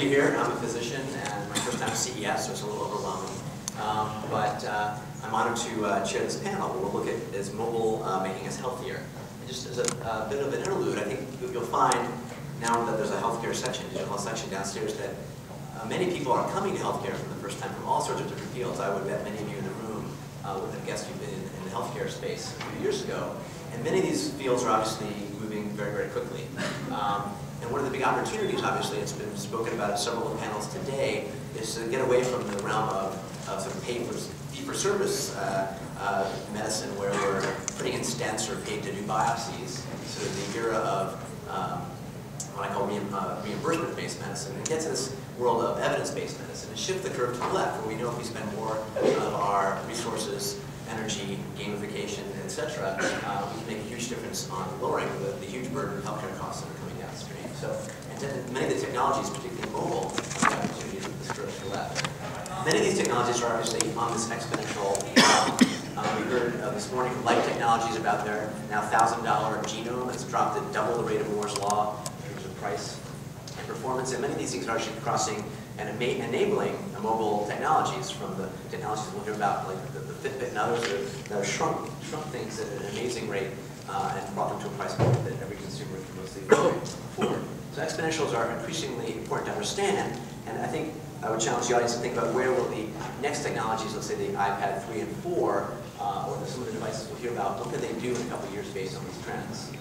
be here. I'm a physician, and my first time at CES, so it's a little overwhelming. I'm honored to chair this panel where we'll look at is mobile making us healthier. And just as a bit of an interlude, I think you'll find now that there's a healthcare section, digital health section downstairs, that many people are coming to healthcare for the first time from all sorts of different fields. I would bet many of you in the room would have guessed you've been in the healthcare space a few years ago. And many of these fields are obviously moving very, very quickly. And one of the big opportunities, obviously, it's been spoken about at several of the panels today, is to get away from the realm of sort of fee-for-service medicine, where we're putting in stents or paid to do biopsies, sort of the era of what I call reimbursement-based medicine, and get to this world of evidence-based medicine, and shift the curve to the left, where we know if we spend more of our resources, energy, gamification, etc., we can make a huge difference on lowering the huge burden of healthcare costs that are coming downstream. So, and many of the technologies, particularly mobile, have the opportunity to move this curve to the left. Many of these technologies are obviously on this exponential. We heard this morning from Life Technologies about their now $1,000 genome that's dropped at double the rate of Moore's Law in terms of price and performance. And many of these things are actually crossing and enabling mobile technologies, from the technologies we'll hear about, like the FitBit and others that have shrunk things at an amazing rate and brought them to a price point that every consumer can mostly afford. So exponentials are increasingly important to understand, and I think I would challenge the audience to think about where will the next technologies, let's say the iPad 3 and 4, or some of the devices we'll hear about, what can they do in a couple of years based on these trends?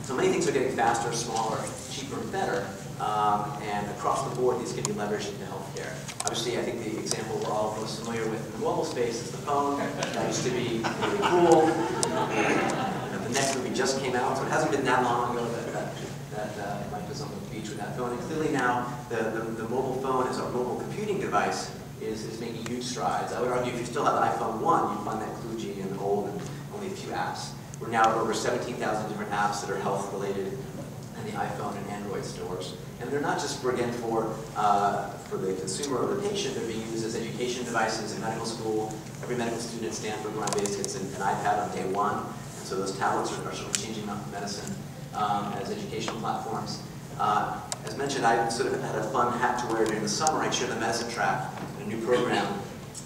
So many things are getting faster, smaller, cheaper, and better, and across the board these can be leveraged into healthcare. Obviously, I think the example we're all most familiar with in the mobile space is the phone. That used to be really cool. The next movie just came out, so it hasn't been that long ago that Mike was on the beach with that phone. And clearly now, the mobile phone as a mobile computing device is making huge strides. I would argue if you still have iPhone 1, you find that kludgy and old and only a few apps. We're now at over 17,000 different apps that are health-related in the iPhone and Android stores. And they're not just, for the consumer or the patient, they're being used as education devices in medical school. Every medical student at Stanford, where I'm based, gets an iPad on day one. And so those tablets are sort of changing up medicine as educational platforms. As mentioned, I sort of had a fun hat to wear during the summer. I chaired the medicine track in a new program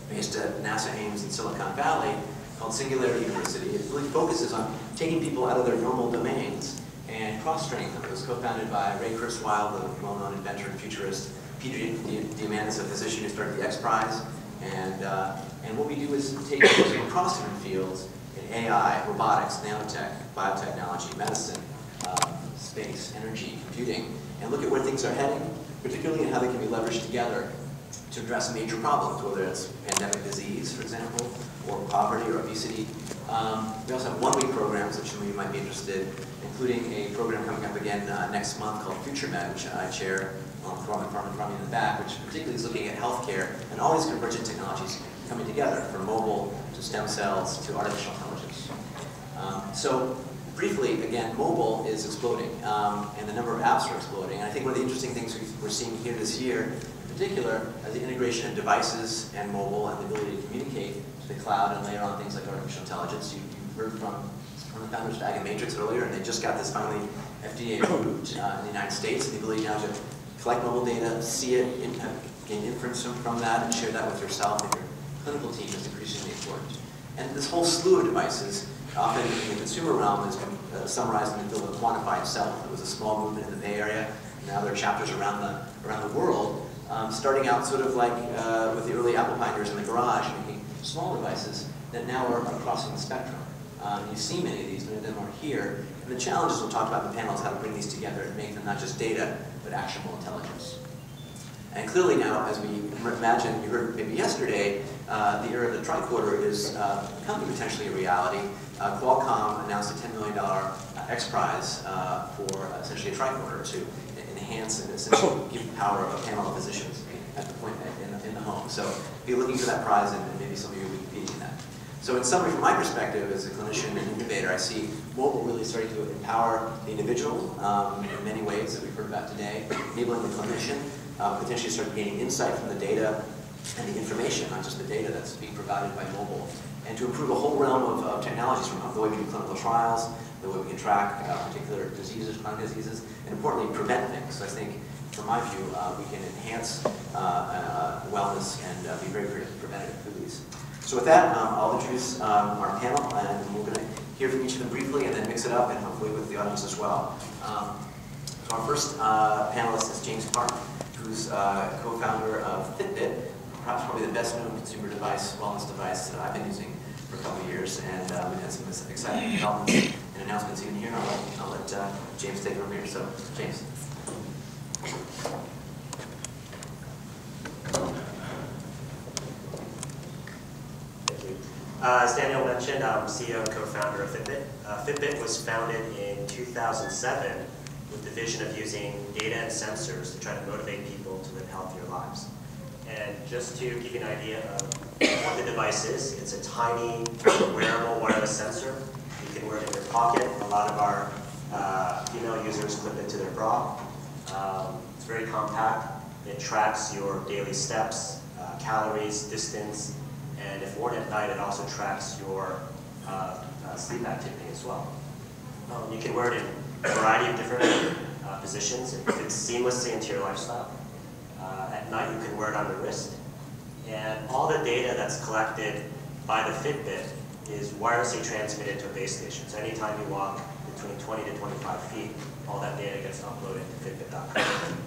based at NASA Ames in Silicon Valley called Singularity University. It really focuses on taking people out of their normal domains and cross-training them. It was co-founded by Ray Kurzweil, the well-known inventor and futurist. Peter Diamandis, a physician who started the X Prize. And what we do is take people from across different fields in AI, robotics, nanotech, biotechnology, medicine, space, energy, computing, and look at where things are heading, particularly in how they can be leveraged together to address major problems, whether it's pandemic disease, for example, or poverty or obesity. We also have one-week programs that some of you might be interested in, including a program coming up again next month called FutureMed, which I chair from in the back, which particularly is looking at healthcare and all these convergent technologies coming together, from mobile to stem cells to artificial intelligence. So briefly, again, mobile is exploding, and the number of apps are exploding. And I think one of the interesting things we're seeing here this year, in particular, is the integration of devices and mobile and the ability to communicate to the cloud and layer on things like artificial intelligence. You heard from the founders of Tighe Matrix earlier, and they just got this finally FDA approved in the United States, and the ability now to collect mobile data, see it, gain inference from that, and share that with yourself and your clinical team is increasingly important. And this whole slew of devices, often in the consumer realm, has been summarized in the field of quantified self. It was a small movement in the Bay Area. Now there are chapters around the world, starting out sort of like with the early Apple pioneers in the garage, making small devices that now are crossing the spectrum. You see many of these, many of them are here. And the challenges we'll talk about in the panel is how to bring these together and make them not just data, but actionable intelligence. And clearly now, as we imagine, you heard maybe yesterday, the era of the tricorder is becoming potentially a reality. Qualcomm announced a $10 million X Prize for essentially a tricorder to enhance and essentially give power of a panel of physicians at the point in the home. So be looking for that prize, and maybe some of you will be competing in that. So in summary, from my perspective as a clinician and innovator, I see mobile really starting to empower the individual in many ways that we've heard about today, enabling the clinician, potentially start gaining insight from the data and the information, not just the data that's being provided by mobile, and to improve a whole realm of technologies, from the way we do clinical trials, the way we can track particular diseases, chronic diseases, and importantly, prevent things. So I think from my view, we can enhance wellness and be very preventative through these. So with that, I'll introduce our panel, and we're going to hear from each of them briefly and then mix it up, and hopefully with the audience as well. So our first panelist is James Park, who's co-founder of FitBit, perhaps probably the best-known consumer device, wellness device that I've been using for a couple of years, and we've had some exciting developments and announcements even here. I'll let James take it from here. So, James. As Daniel mentioned, I'm CEO and co-founder of FitBit. FitBit was founded in 2007 with the vision of using data and sensors to try to motivate people to live healthier lives. And just to give you an idea of what the device is, it's a tiny wearable wireless sensor. You can wear it in your pocket. A lot of our female users clip it to their bra. It's very compact. It tracks your daily steps, calories, distance, and if worn at night, it also tracks your sleep activity as well. You can wear it in a variety of different positions. It fits seamlessly into your lifestyle. At night, you can wear it on the wrist. And all the data that's collected by the Fitbit is wirelessly transmitted to a base station. So anytime you walk between 20 to 25 feet, all that data gets uploaded to fitbit.com.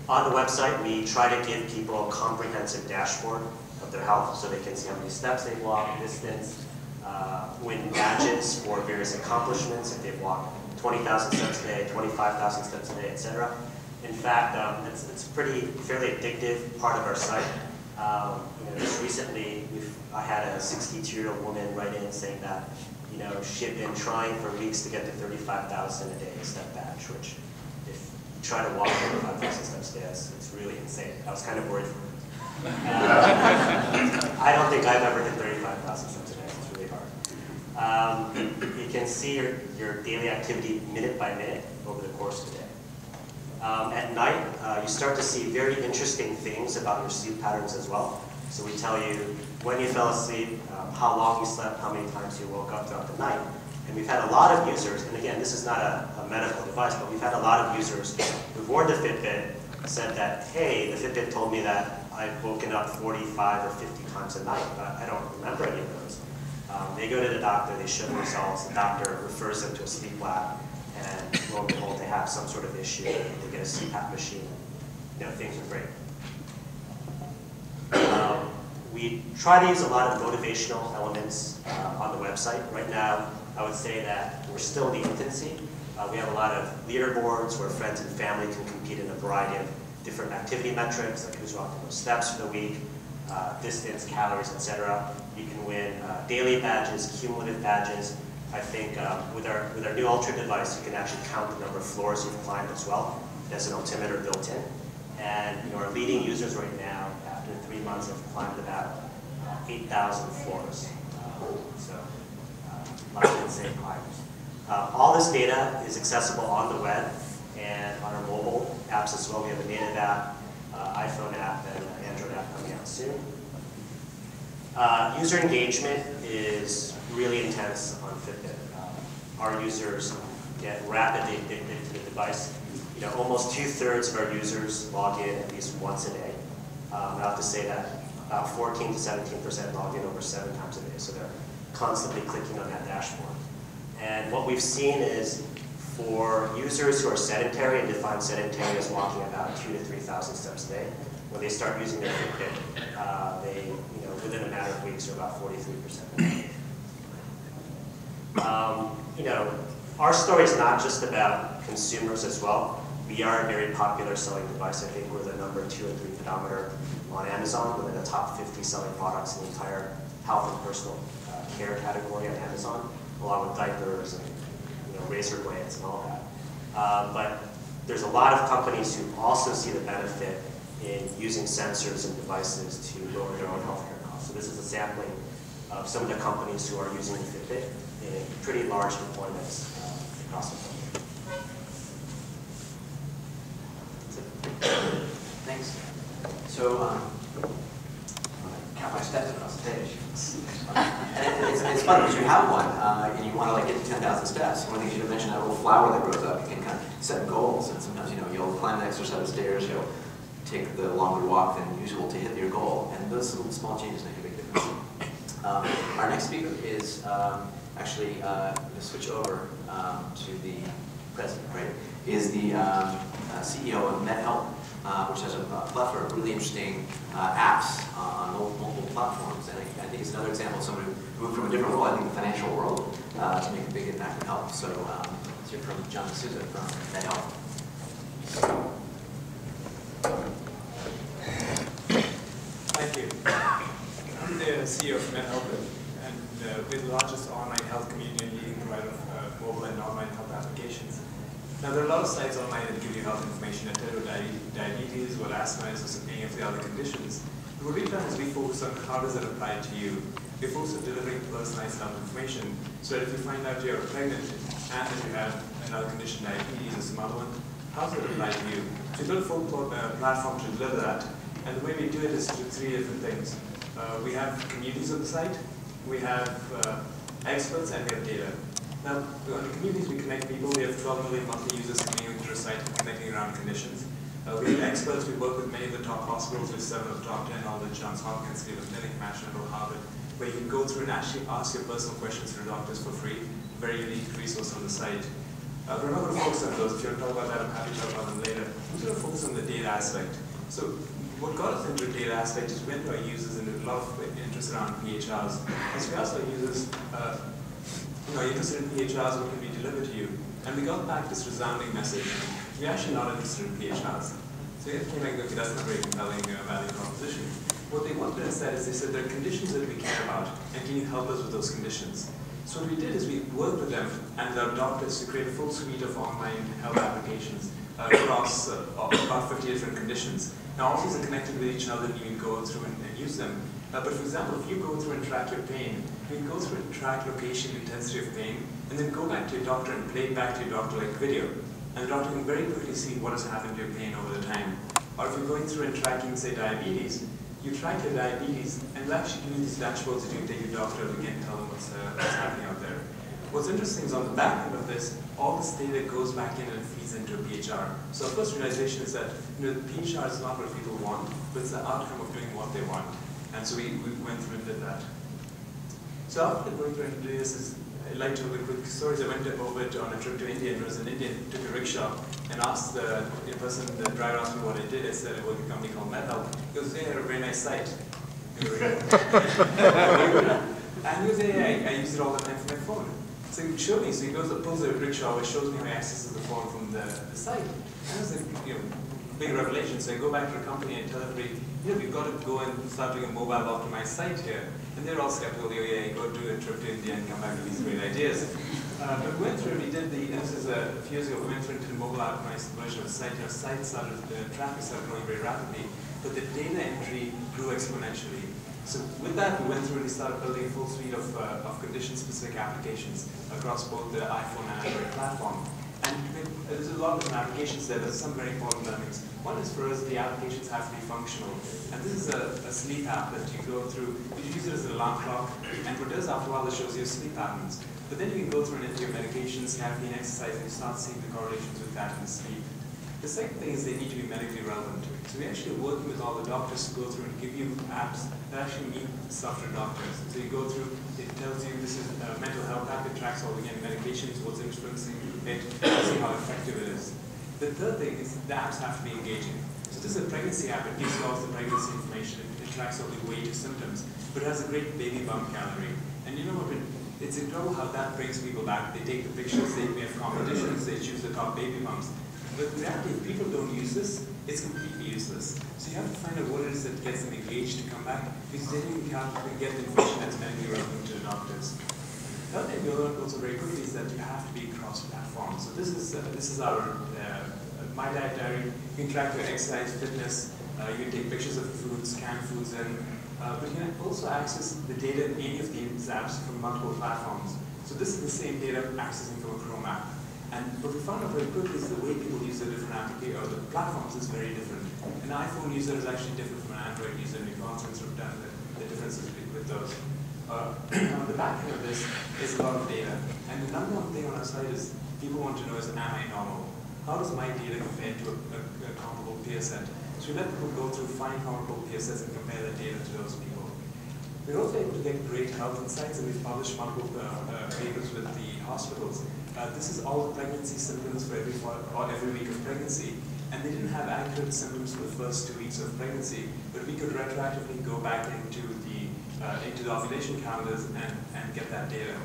On the website, we try to give people a comprehensive dashboard of their health so they can see how many steps they've walked, distance, win badges for various accomplishments if they've walked 20,000 steps a day, 25,000 steps a day, etc. In fact, it's a fairly addictive part of our site. Just recently, I had a 62-year-old woman write in saying that she had been trying for weeks to get to 35,000 a day step badge, which if you try to walk 35,000 steps a day, it's really insane. I was kind of worried for her. I don't think I've ever hit 35,000 steps a day. It's really hard. You can see your daily activity minute by minute over the course of the day. At night, you start to see very interesting things about your sleep patterns as well. So we tell you when you fell asleep, how long you slept, how many times you woke up throughout the night. And we've had a lot of users, and again, this is not a medical device, but we've had a lot of users who've worn the Fitbit, said that, hey, the Fitbit told me that I've woken up 45 or 50 times a night, but I don't remember any of those. They go to the doctor, they show the results, the doctor refers them to a sleep lab, and lo and behold, they have some sort of issue. They get a CPAP machine. Things are great. We try to use a lot of motivational elements on the website. Right now, I would say that we're still in the infancy. We have a lot of leaderboards where friends and family can compete in a variety of different activity metrics, like who's walked the most steps for the week, distance, calories, etc. You can win daily badges, cumulative badges. I think with our new Ultra device, you can actually count the number of floors you've climbed as well. There's an altimeter built in. And our leading users right now, after 3 months, have climbed about 8,000 floors. Lots of insane climbers. All this data is accessible on the web and on our mobile apps as well. We have a native app, iPhone app, and an Android app coming out soon. User engagement is really intense on Fitbit. Our users get rapidly addicted to the device. Almost 2/3 of our users log in at least once a day. I have to say that about 14 to 17% log in over 7 times a day, so they're constantly clicking on that dashboard. And what we've seen is for users who are sedentary and define sedentary as walking about 2,000 to 3,000 steps a day, when they start using their Fitbit, they, within a matter of weeks, are about 43%. Our story is not just about consumers as well. We are a very popular selling device. I think we're the #2 or 3 pedometer on Amazon, within the top 50 selling products in the entire health and personal care category on Amazon, along with diapers and razor blades and all that. But there's a lot of companies who also see the benefit in using sensors and devices to lower their own healthcare costs. So this is a sampling of some of the companies who are using the Fitbit in pretty large deployments across the country. Thanks. So, count my steps across the stage. And it's fun because you have one, and you want to like get to 10,000 steps. One of the things you mentioned, that little flower that grows up, you can kind of set goals, and sometimes you'll climb the extra set of stairs, you'll take the longer walk than usual to hit your goal, and those little small changes make a big difference. Our next speaker is actually going to switch over to the president, right? Is the CEO of MedHelp, which has a plethora of really interesting apps on multiple platforms. And I think it's another example of someone who moved from a different world, I think the financial world, to make a big impact in health. So let's hear from Souza from MedHelp. Thank you. I'm the CEO of MedHelp, and we're the largest online health community and leading provider of mobile and online health applications. Now, there are a lot of sites online that give you health information that tell you what diabetes, what asthma is, or any of the other conditions. But what we've done is we focus on how does it apply to you. We focus on delivering personalized health information, so that if you find out you're pregnant and that you have another condition, diabetes or some other one, how does it apply to you? So we built a full platform to deliver that. And the way we do it is through three different things. We have communities on the site, we have experts, and we have data. Now, on the communities, we connect people. We have 12 million monthly users coming into our site and connecting around conditions. We have experts. We work with many of the top hospitals, with 7 of the top 10, all the Johns Hopkins, Cleveland Clinic, National Harvard, where you can go through and actually ask your personal questions to the doctors for free. Very unique resource on the site. We're not going to focus on those. If you want to talk about that, I'm happy to talk about them later. I'm going to focus on the data aspect. So what got us into the data aspect is we went to our users and a lot of interest around PHRs. As we asked our users, are you interested in PHRs, what can be delivered to you? And we got back this resounding message. We're actually not interested in PHRs. So it came like, okay, that's not a very compelling value proposition. What they wanted instead is they said there are conditions that we care about, and can you help us with those conditions? So what we did is we worked with them and our doctors to create a full suite of online health applications across about 50 different conditions. Now all these are connected with each other and you can go through and use them. But for example, if you go through and track your pain, you can go through and track location, intensity of pain, and then go back to your doctor and play it back to your doctor like video. And the doctor can very quickly see what has happened to your pain over the time. Or if you're going through and tracking, say, diabetes, you track your diabetes, and it'll actually give you these dashboards that you can take your doctor and again tell them what's happening out there. What's interesting is on the back end of this, all this data goes back in and feeds into a PHR. So our first realization is that the PHR is not what people want, but it's the outcome of doing what they want. And so we went through and did that. So after going through and doing this, I'd like to tell a quick story. I went over on a trip to India, and there was an Indian who took a rickshaw and asked the driver asked me what I did. I said I work at a company called MedHelp. He goes, "They had a very nice site." And he goes, "Yeah, I use it all the time for my phone." So he showed me. So he goes, pulls the rickshaw, which shows me how he accesses the phone from the site. And it was a big revelation. So I go back to the company and tell everybody, we've got to go and start doing a mobile optimized site here. And they're all skeptical. Go do a trip to India and come back with these great ideas. But we went through, this is a few years ago, we went through and did a mobile optimized version of the site. Our site started, the traffic started growing very rapidly, but the data entry grew exponentially. So with that, we went through and we started building a full suite of condition-specific applications across both the iPhone and Android platform. And there's a lot of different applications there. There's some very important learnings. One is for us, the applications have to be functional. And this is a sleep app that you go through. You use it as an alarm clock, and what it does after a while, it shows you sleep patterns. But then you can go through and into your medications, caffeine, exercise, and you start seeing the correlations with that and sleep. The second thing is they need to be medically relevant. So we're actually working with all the doctors to go through and give you apps that actually meet software doctors. So you go through, it tells you this is a mental health app, it tracks all the medications, what's influencing it, see how effective it is. The third thing is the apps have to be engaging. So this is a pregnancy app, it gives you all the pregnancy information, it tracks all the weight symptoms, but it has a great baby bump gallery. And you know what, it's incredible how that brings people back. They take the pictures, they have competitions, they choose the top baby bumps. But in reality, if people don't use this, it's completely useless. So you have to find out what it is that gets them engaged to come back, because then you can get the information that's medically relevant to the doctors. The other thing we learned also very quickly is that you have to be cross-platform. So this is our My Diet Diary. You can track your exercise, fitness. You can take pictures of foods, scan foods in. But you can also access the data in any of these apps from multiple platforms. So this is the same data accessing from a Chrome app. And what we found out very quickly is the way people use the different applications or the platforms is very different. An iPhone user is actually different from an Android user, and we've gone through and done the differences with those. On the back end of this is a lot of data. And the number one thing on our site is people want to know is, am I normal? How does my data compare to a comparable peer set? So we let people go through, find comparable peer sets and compare the data to those people. We're also able to get great health insights, and we've published multiple papers with the hospitals. This is all the pregnancy symptoms for every week of pregnancy. And they didn't have accurate symptoms for the first 2 weeks of pregnancy, but we could retroactively go back into the ovulation calendars and get that data.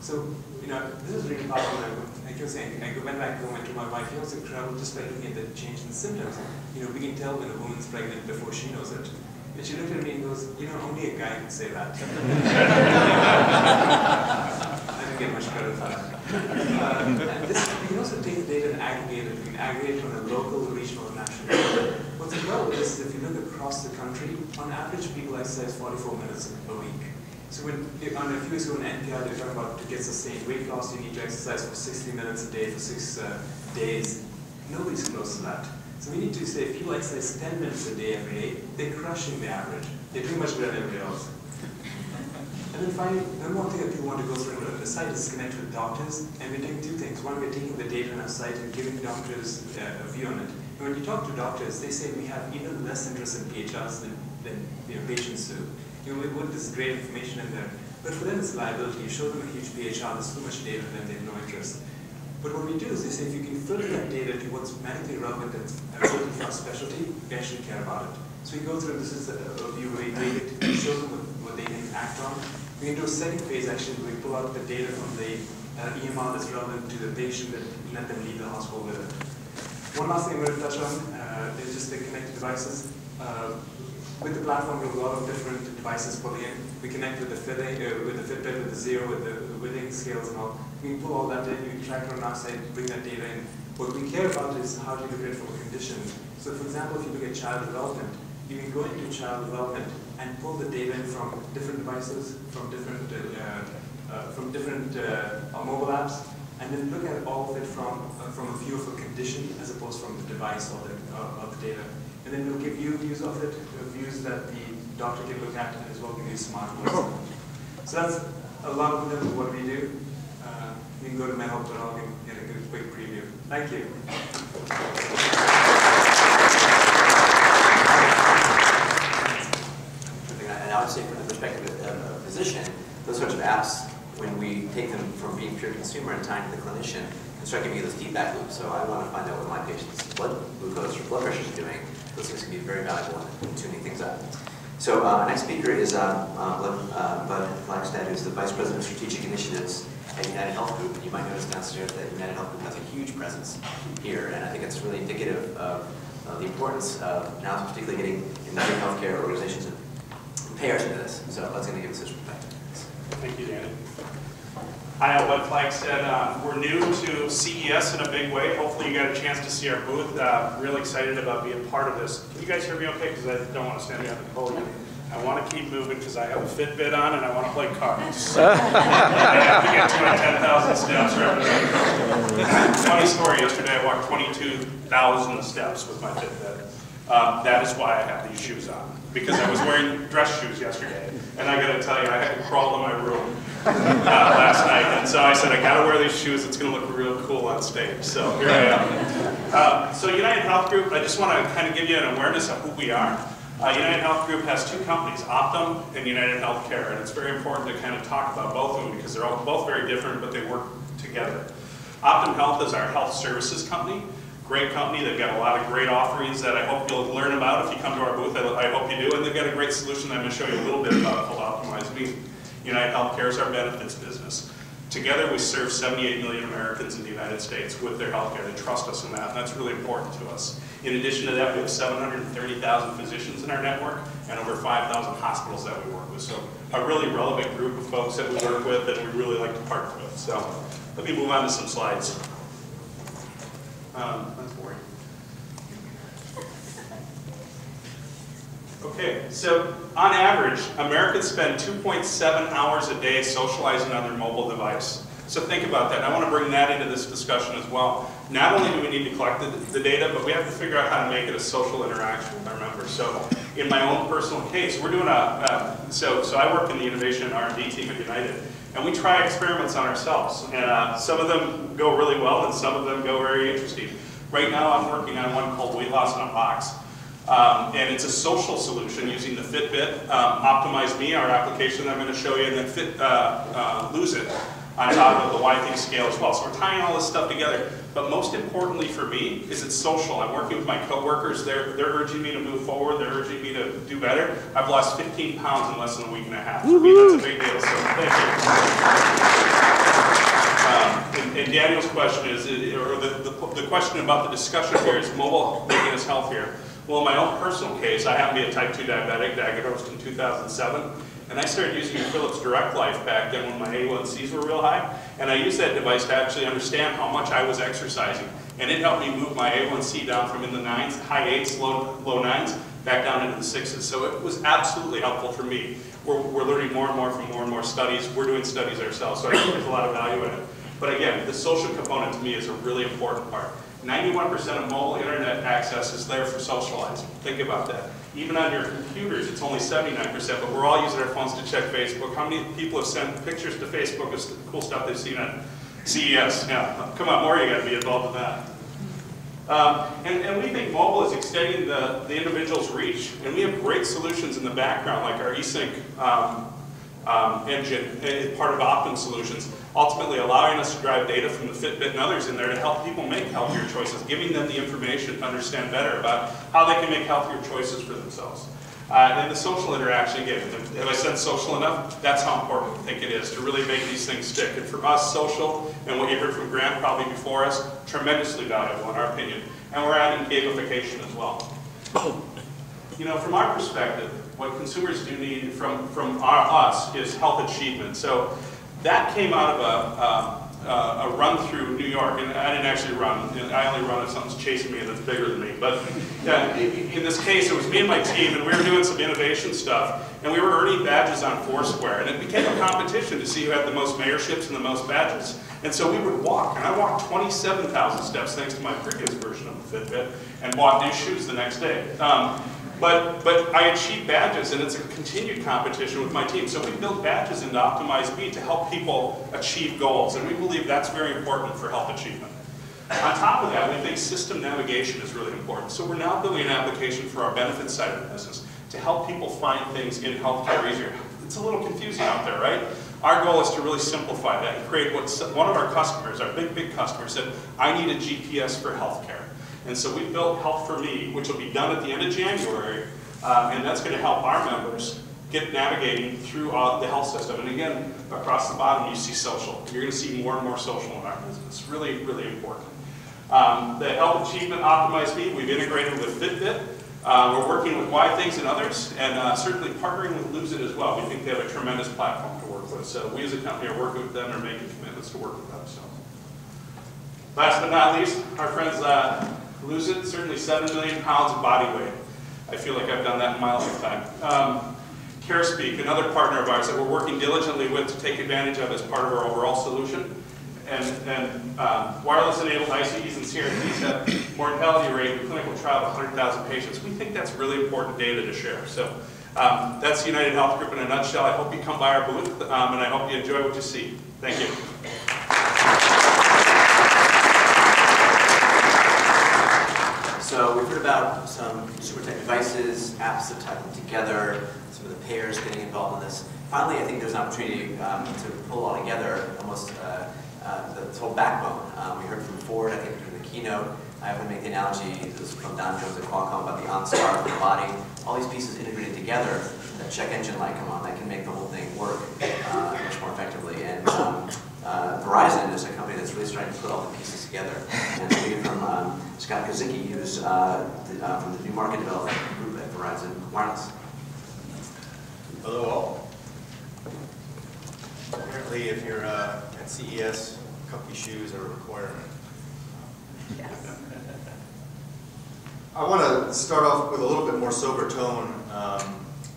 So, this is really powerful. Like you were saying, I went back home and told my wife, it's incredible just by looking at the change in symptoms. We can tell when a woman's pregnant before she knows it. And she looked at me and goes, only a guy can say that. I didn't get much credit for that. And we can also take the data and aggregate it. We can aggregate it on a local, regional, and national level. What's incredible with this is if you look across the country, on average, people exercise 44 minutes a week. So when, on a few weeks ago in NPR, they're talking about to get sustained weight loss, you need to exercise for 60 minutes a day for 6 days. Nobody's close to that. So we need to say if people exercise 10 minutes a day every day, they're crushing the average. They're doing much better than everybody else. And then finally, one thing that people want to go through on the site is connect with doctors. And we're doing 2 things. One, we're taking the data on our site and giving doctors a view on it. And when you talk to doctors, they say we have even less interest in PHRs than patients do. We put this great information in there. But for them, it's liability. You show them a huge PHR, there's so much data, then they have no interest. But what we do is they say if you can filter that data to what's medically relevant and relevant for our specialty, we actually care about it. So we go through, this is a view where we show them what they can act on. We can do a second phase actually where we pull out the data from the EMR that's relevant to the patient and let them leave the hospital with it. One last thing I'm going to touch on is just the connected devices. With the platform, we have a lot of different devices pulling in. We connect with the FitBit, with the Zero, with the weighing scales and all. We can pull all that in, we track it on our side, bring that data in. What we care about is how do you look at it from a condition. So for example, if you look at child development, you can go into child development and pull the data in from different devices, from different mobile apps, and then look at all of it from a view of a condition as opposed from the device or the data. And then we'll give you views of it, views that the doctor can look at, and as well give you smart ones. So that's a lot of them what we do. You can go to MedHelp.org and get a good quick preview. Thank you. And I would say from the perspective of a physician, those sorts of apps, when we take them from being pure consumer and tying to the clinician, and start giving you those feedback loops. So I want to find out what my patient's blood glucose or blood pressure is doing. Those things can be very valuable in tuning things up. So our next speaker is Bud Flagstad, who's the Vice President of Strategic Initiatives at UnitedHealth Group. And you might notice downstairs that UnitedHealth Group has a huge presence here, and I think it's really indicative of the importance of now particularly getting United Healthcare organizations and payers into this. So Bud's going to give us his perspective. Thank you, Danny. Hi, I'm Bud Flagstad. We're new to CES in a big way. Hopefully you got a chance to see our booth. Really excited about being part of this. Can you guys hear me okay? Because I don't want to stand behind the podium. I want to keep moving because I have a Fitbit on and I want to play cards. I have to get to my 10,000 steps right. Funny story, yesterday I walked 22,000 steps with my Fitbit. That is why I have these shoes on. Because I was wearing dress shoes yesterday. And I got to tell you, I had to crawl to my room last night. And so I said, I got to wear these shoes. It's going to look real cool on stage. So here I am. So UnitedHealth Group, I just want to kind of give you an awareness of who we are. UnitedHealth Group has 2 companies, Optum and UnitedHealthcare. And it's very important to kind of talk about both of them because they're both very different, but they work together. Optum Health is our health services company. Great company. They've got a lot of great offerings that I hope you'll learn about if you come to our booth. I hope you do. And they've got a great solution that I'm going to show you a little bit about called Optimize Me. UnitedHealthcare is our benefits business. Together we serve 78 million Americans in the United States with their healthcare. They trust us in that, and that's really important to us. In addition to that, we have 730,000 physicians in our network and over 5,000 hospitals that we work with. So a really relevant group of folks that we work with and we really like to partner with. So let me move on to some slides. That's boring. Okay, so on average, Americans spend 2.7 hours a day socializing on their mobile device. So think about that. And I want to bring that into this discussion as well. not only do we need to collect the data, but we have to figure out how to make it a social interaction with our members. So in my own personal case, we're doing so I work in the innovation and R&D team at United, and we try experiments on ourselves. And some of them go really well, and some of them go very interesting. Right now, I'm working on one called Weight Loss in a Box. And it's a social solution using the FitBit, Optimize Me, our application that I'm going to show you, and then Lose It on top of the Why Things Scale as well. So we're tying all this stuff together. But most importantly for me is it's social. I'm working with my coworkers. They're urging me to move forward. They're urging me to do better. I've lost 15 pounds in less than a week and a half. For me, that's a big deal. So thank you. And Daniel's question is, or the question about the discussion here is mobile making us healthier. Well, in my own personal case, I happen to be a type 2 diabetic, diagnosed in 2007. And I started using Philips Direct Life back then when my A1Cs were real high. And I used that device to actually understand how much I was exercising. And it helped me move my A1C down from in the 9s, high 8s, low 9s, back down into the 6s. So it was absolutely helpful for me. We're learning more and more from more and more studies. We're doing studies ourselves, so I think there's a lot of value in it. But again, the social component to me is a really important part. 91% of mobile internet access is there for socializing. Think about that. Even on your computers, it's only 79%, but we're all using our phones to check Facebook. How many people have sent pictures to Facebook of cool stuff they've seen at CES? Yeah, come on, more you got to be involved in that. And we think mobile is extending the individual's reach, and we have great solutions in the background, like our eSync engine, part of Optum Solutions, ultimately allowing us to drive data from the Fitbit and others in there to help people make healthier choices, giving them the information to understand better about how they can make healthier choices for themselves. And the social interaction, again, have I said social enough? That's how important I think it is to really make these things stick. And for us, social, and what you heard from Grant probably before us, tremendously valuable in our opinion. And we're adding gamification as well. You know, from our perspective, what consumers do need from us is health achievement. So that came out of a run through New York, and I didn't actually run. I only run if something's chasing me and that's bigger than me. But in this case, it was me and my team, and we were doing some innovation stuff, and we were earning badges on Foursquare, and it became a competition to see who had the most mayorships and the most badges. And so we would walk, and I walked 27,000 steps thanks to my previous version of the Fitbit, and bought new shoes the next day. But I achieved badges, and it's a continued competition with my team. So we built badges into Optimize Me to help people achieve goals, and we believe that's very important for health achievement. On top of that, we think system navigation is really important. So we're now building an application for our benefits side of the business to help people find things in healthcare easier. It's a little confusing out there, right? Our goal is to really simplify that and create what one of our customers, our big customer, said, I need a GPS for healthcare. And so we built Health for Me, which will be done at the end of January, and that's going to help our members get navigating through the health system. And again, across the bottom, you see social. You're going to see more and more social in our business. Really, really important. The Health Achievement Optimize Me, we've integrated with FitBit. We're working with Why Things and others, and certainly partnering with Lose It as well. We think they have a tremendous platform to work with. So we as a company are working with them and are making commitments to work with them. So, last but not least, our friends Lose It, certainly 7 million pounds of body weight. I feel like I've done that in my lifetime. CareSpeak, another partner of ours that we're working diligently with to take advantage of as part of our overall solution. And wireless-enabled ICDs and CRTs have mortality rate in clinical trial of 100,000 patients. We think that's really important data to share. So that's UnitedHealth Group in a nutshell. I hope you come by our booth, and I hope you enjoy what you see. Thank you. So we've heard about some consumer tech devices, apps that tie them together, some of the payers getting involved in this. Finally, I think there's an opportunity to pull it all together, almost the whole backbone. We heard from Ford, I think, during the keynote. I often make the analogy, this was from Don Jones at Qualcomm, about the OnStar of the body. All these pieces integrated together, that check engine light come on, that can make the whole thing work much more effectively. And Verizon is a company that's really starting to put all the pieces together. And we hear from Scott Kozicki, who's from the new market development group at Verizon Wireless. Hello all. Apparently, if you're at CES, comfy shoes are a requirement. Yes. I want to start off with a little bit more sober tone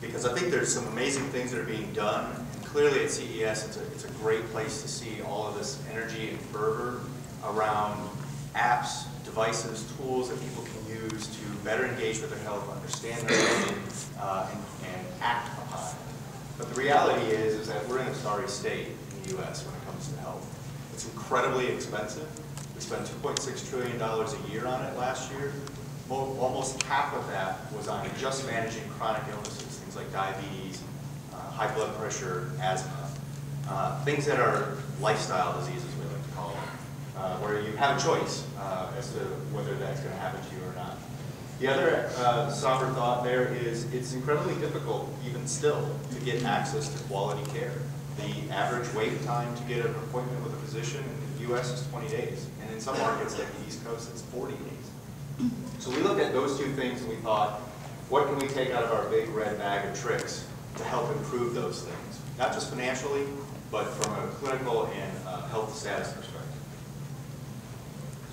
because I think there's some amazing things that are being done. And clearly at CES, it's a great place to see all of this energy and fervor around apps, devices, tools that people can use to better engage with their health, understand their health, and act upon it. But the reality is that we're in a sorry state in the U.S. when it comes to health. It's incredibly expensive. We spent $2.6 trillion a year on it last year. Almost half of that was on just managing chronic illnesses, things like diabetes, high blood pressure, asthma, things that are lifestyle diseases, we like to call them, where you have a choice as to whether that's going to happen to you or not. The other somber thought there is it's incredibly difficult, even still, to get access to quality care. The average wait time to get an appointment with a physician in the U.S. is 20 days, and in some markets like the East Coast, it's 40 days. So we looked at those two things and we thought, what can we take out of our big red bag of tricks to help improve those things? Not just financially, but from a clinical and health status perspective.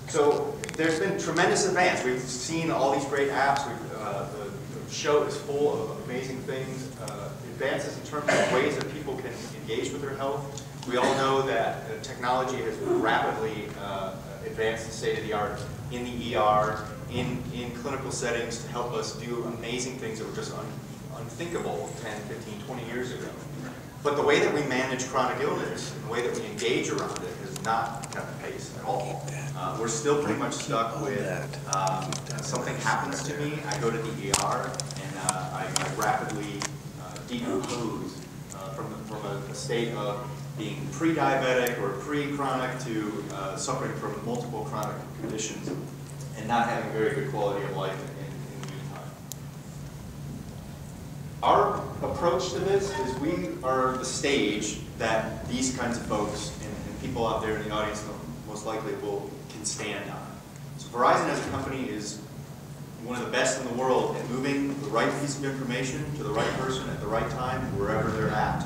So there's been tremendous advance. We've seen all these great apps. The show is full of amazing things. Advances in terms of ways that people can engage with their health. We all know that technology has rapidly advanced the state of the art in the ER, in clinical settings to help us do amazing things that were just unthinkable 10, 15, 20 years ago. But the way that we manage chronic illness and the way that we engage around it has not kept pace at all. We're still pretty much stuck with something happens to me, I go to the ER, and I rapidly decompose from a state of being pre-diabetic or pre-chronic to suffering from multiple chronic conditions and not having very good quality of life in the meantime. Our approach to this is we are the stage that these kinds of folks and people out there in the audience most likely can stand on. So Verizon as a company is one of the best in the world at moving the right piece of information to the right person at the right time, wherever they're at.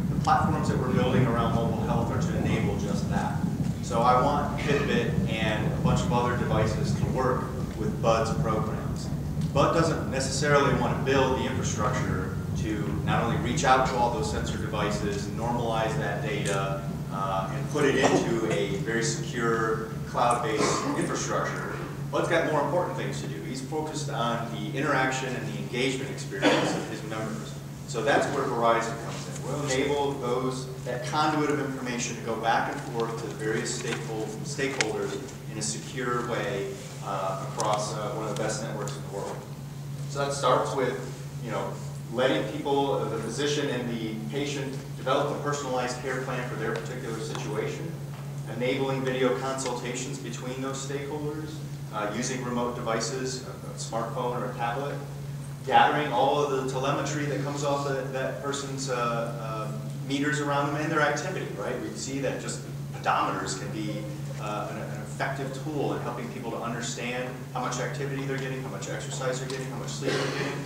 The platforms that we're building around mobile health are to enable just that. So I want FitBit and a bunch of other devices to work with Bud's programs. Bud doesn't necessarily want to build the infrastructure to not only reach out to all those sensor devices, normalize that data, and put it into a very secure cloud-based infrastructure. Bud's got more important things to do. He's focused on the interaction and the engagement experience of his members. So that's where Verizon comes in. We'll enable that conduit of information to go back and forth to the various stakeholders in a secure way across one of the best networks in the world. So that starts with, letting people, the physician and the patient, develop a personalized care plan for their particular situation, enabling video consultations between those stakeholders, using remote devices, a smartphone or a tablet, gathering all of the telemetry that comes off that person's meters around them and their activity, right? We see that just pedometers can be an effective tool in helping people to understand how much activity they're getting, how much exercise they're getting, how much sleep they're getting.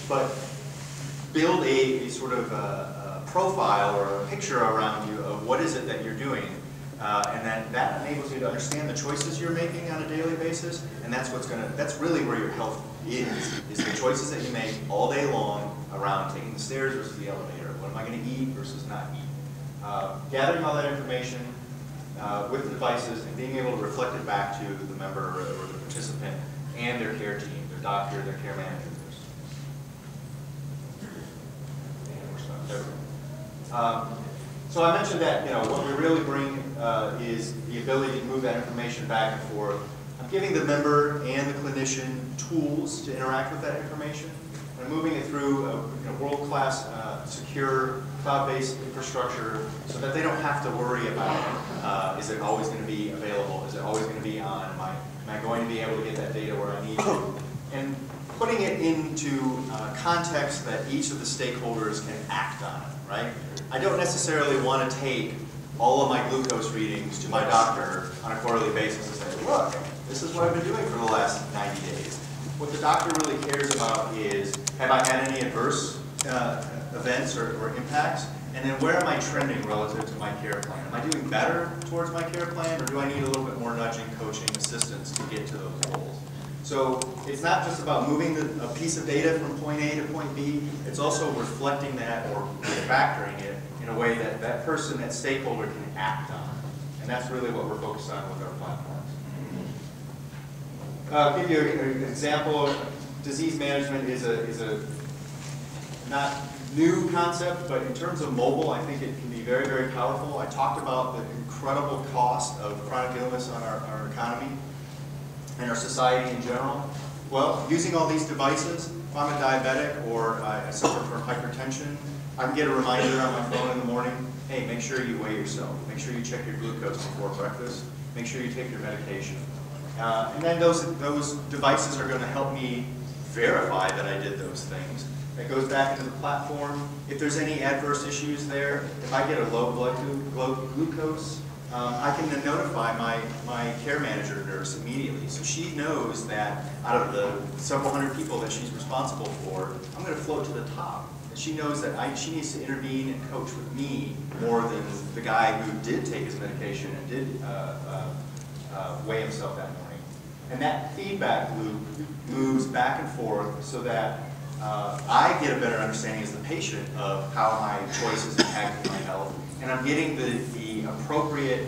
But build a sort of a profile or a picture around you of what is it that you're doing. And that enables you to understand the choices you're making on a daily basis, and that's really where your health is the choices that you make all day long around taking the stairs versus the elevator. What am I going to eat versus not eat? Gathering all that information with the devices and being able to reflect it back to the member or the participant and their care team, their doctor, their care manager. So I mentioned that what we really bring is the ability to move that information back and forth. I'm giving the member and the clinician tools to interact with that information. I'm moving it through a world-class, secure, cloud-based infrastructure so that they don't have to worry about is it always going to be available? Is it always going to be on? Am I going to be able to get that data where I need to? And putting it into context that each of the stakeholders can act on it, right? I don't necessarily want to take all of my glucose readings to my doctor on a quarterly basis and say, look, this is what I've been doing for the last 90 days. What the doctor really cares about is, have I had any adverse events or impacts? And then where am I trending relative to my care plan? Am I doing better towards my care plan, or do I need a little bit more nudging, coaching, assistance to get to those goals? So it's not just about moving a piece of data from point A to point B, it's also reflecting that or factoring it in a way that that person, that stakeholder can act on. And that's really what we're focused on with our platforms. I'll give you an example. Disease management is a not new concept, but in terms of mobile, I think it can be very, very powerful. I talked about the incredible cost of chronic illness on our economy and our society in general. Well, using all these devices, if I'm a diabetic or I suffer from hypertension, I can get a reminder on my phone in the morning, hey, make sure you weigh yourself. Make sure you check your glucose before breakfast. Make sure you take your medication. And then those devices are going to help me verify that I did those things. It goes back into the platform. If there's any adverse issues there, if I get a low blood glucose, I can then notify my care manager nurse immediately. So she knows that out of the several hundred people that she's responsible for, I'm going to float to the top. And she knows that she needs to intervene and coach with me more than the guy who did take his medication and did weigh himself that morning. And that feedback loop moves back and forth so that I get a better understanding as the patient of how my choices impact my health, and I'm getting the appropriate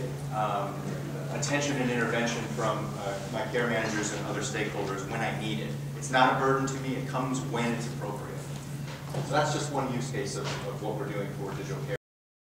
attention and intervention from my care managers and other stakeholders when I need it. It's not a burden to me, it comes when it's appropriate. So that's just one use case of what we're doing for digital care.